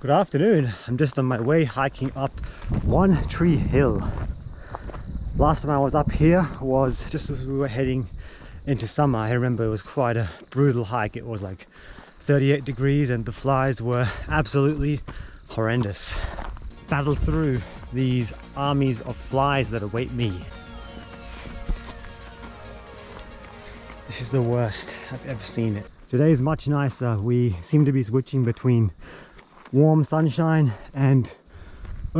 Good afternoon. I'm just on my way hiking up One Tree Hill. Last time I was up here was just as we were heading into summer. I remember it was quite a brutal hike. It was like 38 degrees and the flies were absolutely horrendous. Battle through these armies of flies that await me. This is the worst I've ever seen it. Today is much nicer. We seem to be switching between warm sunshine and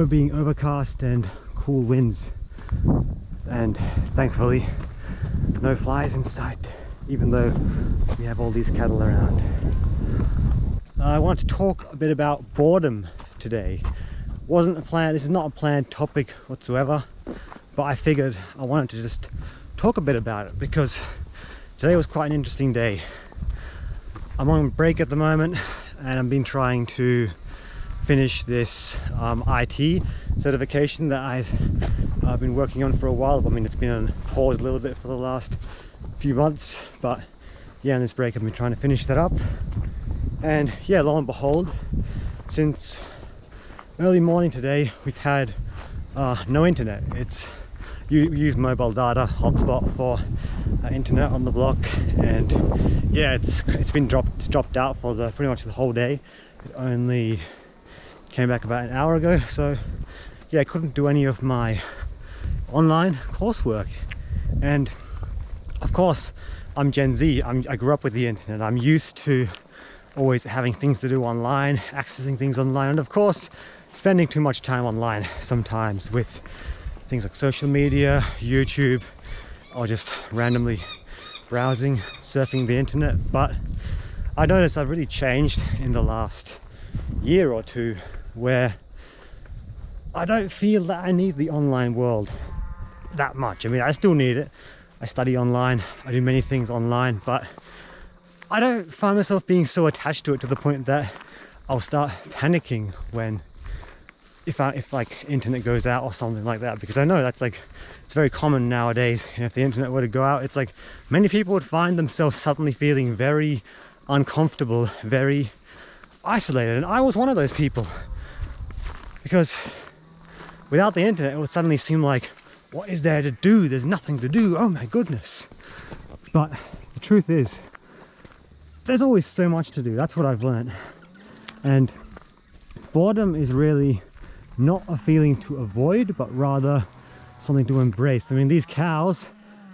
being overcast and cool winds, and thankfully no flies in sight, even though we have all these cattle around. I want to talk a bit about boredom today. This is not a planned topic whatsoever, but I figured I wanted to just talk a bit about it because today was quite an interesting day. I'm on break at the moment and I've been trying to finish this IT certification that I've been working on for a while. I mean, it's been on pause a little bit for the last few months, but yeah, in this break I've been trying to finish that up. And yeah, lo and behold, since early morning today we've had no internet. We use mobile data hotspot for internet on the block, and yeah, it's dropped out for pretty much the whole day. It only came back about an hour ago, so yeah, I couldn't do any of my online coursework. And of course, I'm Gen Z. I grew up with the internet. I'm used to always having things to do online, accessing things online, and of course spending too much time online sometimes with things like social media, YouTube, or just randomly browsing, surfing the internet. But I noticed I've really changed in the last year or two, where I don't feel that I need the online world that much. I mean, I still need it. I study online, I do many things online, but I don't find myself being so attached to it to the point that I'll start panicking if like internet goes out or something like that, because I know that's like, it's very common nowadays. If the internet were to go out, it's like many people would find themselves suddenly feeling very uncomfortable, very isolated, and I was one of those people, because without the internet it would suddenly seem like, what is there to do? There's nothing to do. Oh my goodness. But the truth is, there's always so much to do. That's what I've learned. And boredom is really not a feeling to avoid, but rather something to embrace. I mean, these cows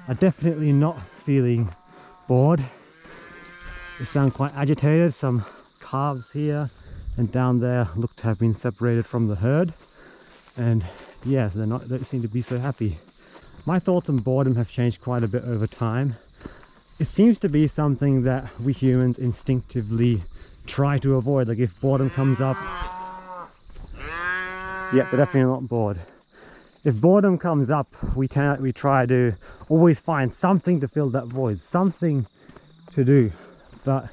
are definitely not feeling bored. They sound quite agitated. Some calves here and down there look to have been separated from the herd, and yeah, they don't seem to be so happy. My thoughts on boredom have changed quite a bit over time. It seems to be something that we humans instinctively try to avoid. Like if boredom comes up, yeah, they're definitely not bored. If boredom comes up, we try to always find something to fill that void, something to do. But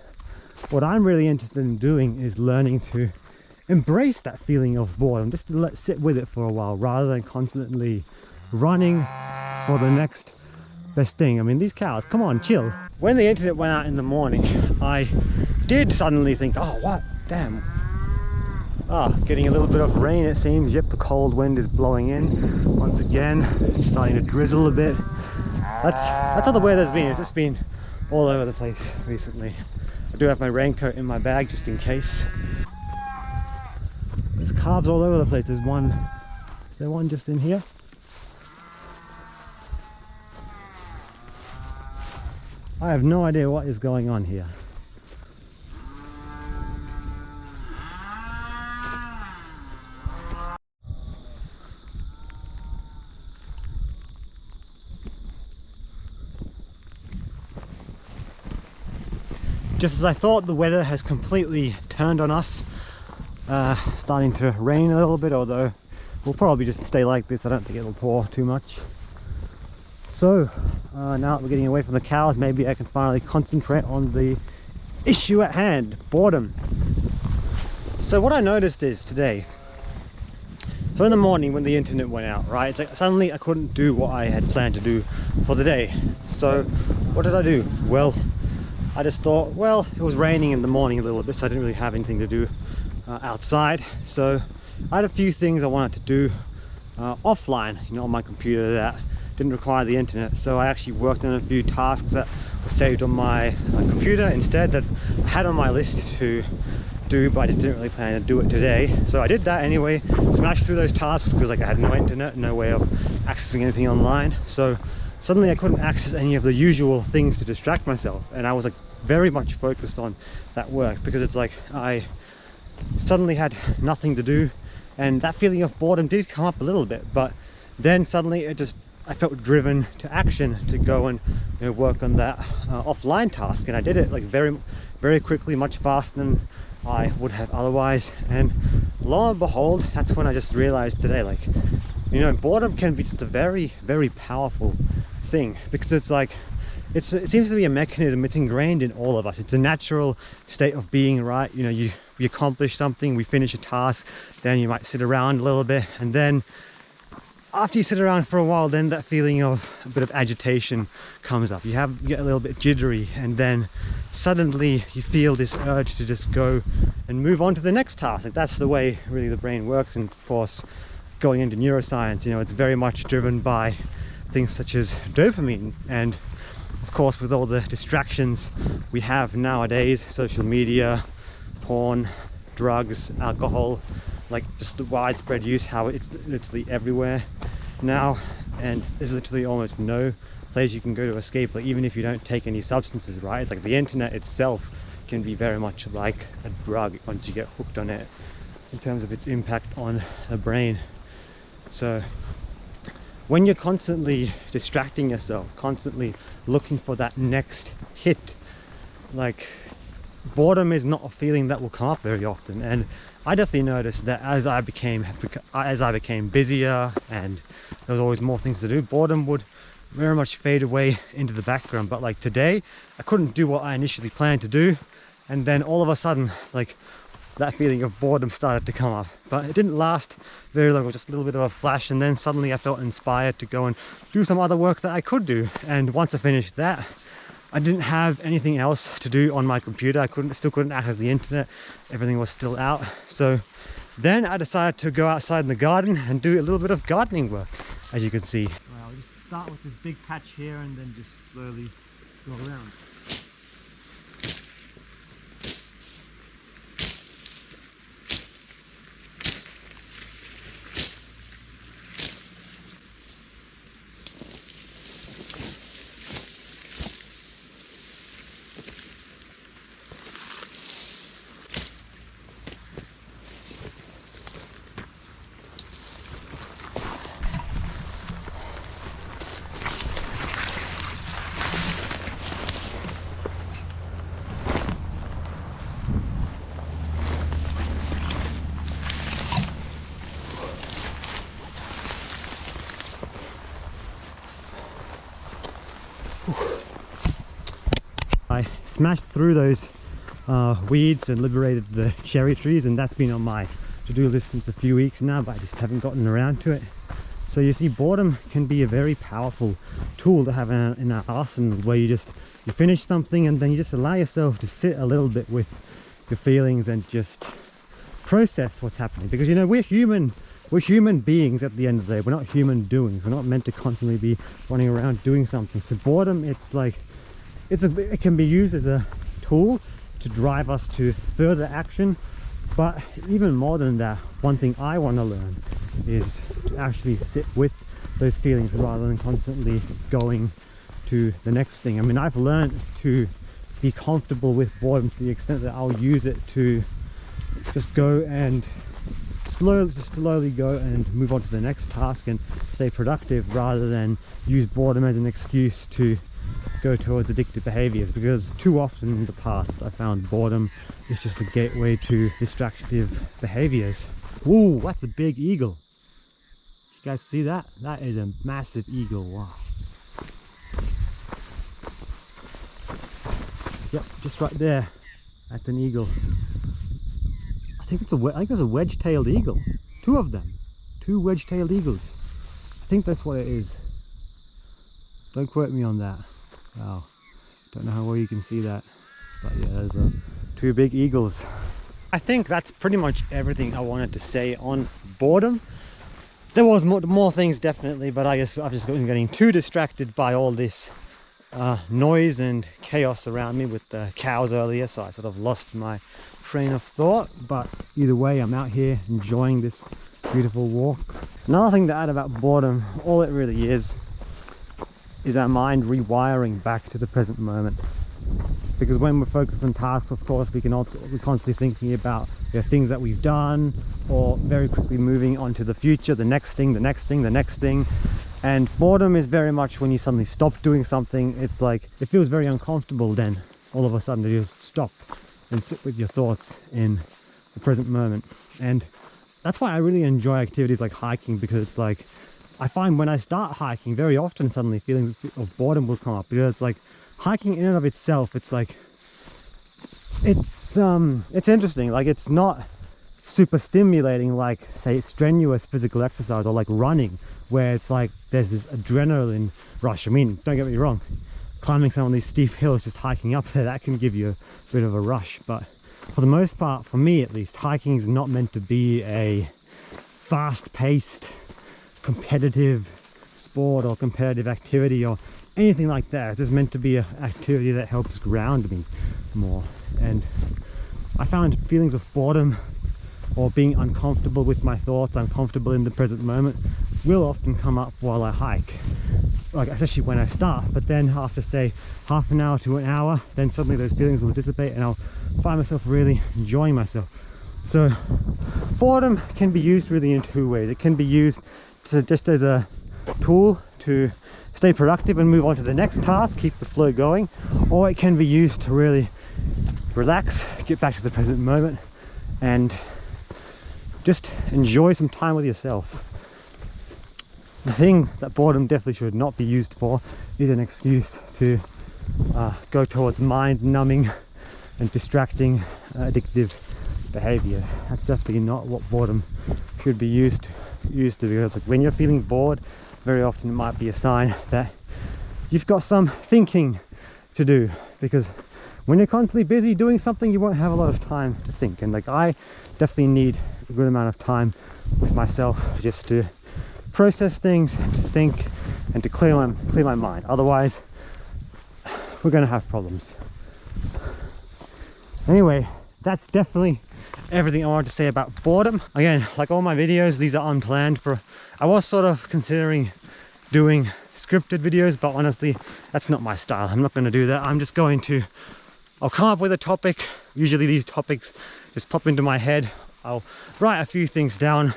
what I'm really interested in doing is learning to embrace that feeling of boredom, just to sit with it for a while, rather than constantly running for the next best thing. I mean, these cows, come on, chill. When the internet went out in the morning, I did suddenly think, oh, what? Damn. Getting a little bit of rain, it seems. Yep, the cold wind is blowing in once again. It's starting to drizzle a bit. That's how the weather's been. It's just been all over the place recently. I do have my raincoat in my bag just in case. There's calves all over the place. There's one. Is there one just in here? I have no idea what is going on here. Just as I thought, the weather has completely turned on us. Starting to rain a little bit, although we'll probably just stay like this. I don't think it'll pour too much. So now that we're getting away from the cows, maybe I can finally concentrate on the issue at hand, boredom. So what I noticed is today, so in the morning when the internet went out, right, it's like suddenly I couldn't do what I had planned to do for the day. So what did I do? Well, I just thought, well, it was raining in the morning a little bit, so I didn't really have anything to do outside. So I had a few things I wanted to do offline, on my computer that didn't require the internet. So I actually worked on a few tasks that were saved on my computer instead, that I had on my list to do, but I just didn't really plan to do it today. So I did that anyway, smashed through those tasks because I had no internet, no way of accessing anything online. So suddenly I couldn't access any of the usual things to distract myself, and I was very much focused on that work, because it's I suddenly had nothing to do, and that feeling of boredom did come up a little bit, but then suddenly I felt driven to action to go and work on that offline task, and I did it very, very quickly, much faster than I would have otherwise. And lo and behold, that's when I just realized today, boredom can be just a very, very powerful thing, because it seems to be a mechanism. It's ingrained in all of us. It's a natural state of being, right? We accomplish something, we finish a task, then you might sit around a little bit, and then after you sit around for a while, then that feeling of a bit of agitation comes up. You get a little bit jittery, and then suddenly you feel this urge to just go and move on to the next task. That's the way really the brain works. And of course, going into neuroscience, it's very much driven by things such as dopamine. And of course, with all the distractions we have nowadays, social media, porn, drugs, alcohol, just the widespread use, how it's literally everywhere now, and there's literally almost no place you can go to escape, even if you don't take any substances, right? It's the internet itself can be very much like a drug once you get hooked on it, in terms of its impact on the brain. So when you're constantly distracting yourself, constantly looking for that next hit, boredom is not a feeling that will come up very often. And I definitely noticed that as I became busier and there was always more things to do, boredom would very much fade away into the background. But today, I couldn't do what I initially planned to do, and then all of a sudden, that feeling of boredom started to come up. But it didn't last very long. It was just a little bit of a flash, and then suddenly I felt inspired to go and do some other work that I could do. And once I finished that, I didn't have anything else to do on my computer. I still couldn't access the internet. Everything was still out. So then I decided to go outside in the garden and do a little bit of gardening work, as you can see. Well, I'll just start with this big patch here and then just slowly go around. I smashed through those weeds and liberated the cherry trees, and that's been on my to-do list since a few weeks now, but I just haven't gotten around to it. So you see, boredom can be a very powerful tool to have in our arsenal, where you finish something and then you just allow yourself to sit a little bit with your feelings and just process what's happening. Because we're human beings at the end of the day. We're not human doings. We're not meant to constantly be running around doing something. So boredom, it can be used as a tool to drive us to further action. But even more than that, one thing I want to learn is to actually sit with those feelings rather than constantly going to the next thing. I mean, I've learned to be comfortable with boredom to the extent that I'll use it to just go and slowly go and move on to the next task and stay productive, rather than use boredom as an excuse to go towards addictive behaviors. Because too often in the past I found boredom is just a gateway to distractive behaviors. Ooh, that's a big eagle. You guys see that? That is a massive eagle. Wow. Yep, just right there. That's an eagle. I think it's a wedge-tailed eagle. Two of them. Two wedge-tailed eagles. I think that's what it is. Don't quote me on that. Wow. Don't know how well you can see that. But yeah, there's two big eagles. I think that's pretty much everything I wanted to say on boredom. There was more things definitely, but I guess I've just been getting too distracted by all this noise and chaos around me with the cows earlier, so I sort of lost my train of thought. But either way, I'm out here enjoying this beautiful walk. Another thing to add about boredom, all it really is our mind rewiring back to the present moment. Because when we're focused on tasks, of course, we're constantly thinking about things that we've done, or very quickly moving on to the future, the next thing, the next thing, the next thing. And boredom is very much when you suddenly stop doing something. It's like, it feels very uncomfortable then, all of a sudden, to just stop and sit with your thoughts in the present moment. And that's why I really enjoy activities like hiking, because it's like, I find when I start hiking, very often suddenly feelings of boredom will come up, because it's like, hiking in and of itself, it's like, it's interesting. Like, it's not super stimulating like, say, strenuous physical exercise or like running, where it's like there's this adrenaline rush. I mean, don't get me wrong, climbing some of these steep hills, just hiking up there, that can give you a bit of a rush. But for the most part, for me at least, hiking is not meant to be a fast-paced competitive sport or competitive activity or anything like that. It's just meant to be an activity that helps ground me more. And I found feelings of boredom or being uncomfortable with my thoughts, uncomfortable in the present moment, will often come up while I hike, like especially when I start. But then after, say, half an hour to an hour, then suddenly those feelings will dissipate and I'll find myself really enjoying myself. So boredom can be used really in two ways. It can be used just as a tool to stay productive and move on to the next task, keep the flow going, or it can be used to really relax, get back to the present moment, and just enjoy some time with yourself. The thing that boredom definitely should not be used for is an excuse to go towards mind-numbing and distracting, addictive behaviors. That's definitely not what boredom should be used to, because like, when you're feeling bored, very often it might be a sign that you've got some thinking to do, because when you're constantly busy doing something, you won't have a lot of time to think. And like, I definitely need a good amount of time with myself just to process things, to think, and to clear my mind. Otherwise, we're going to have problems. Anyway, that's definitely everything I wanted to say about boredom. Again, like all my videos, these are unplanned. I was sort of considering doing scripted videos, but honestly, that's not my style. I'm not going to do that. I'm just going to, I'll come up with a topic. Usually these topics just pop into my head. I'll write a few things down,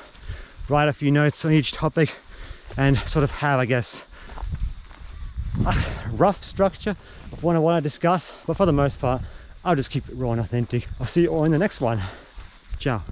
write a few notes on each topic, and sort of have, I guess, a rough structure of what I want to discuss. But for the most part, I'll just keep it raw and authentic. I'll see you all in the next one. Ciao.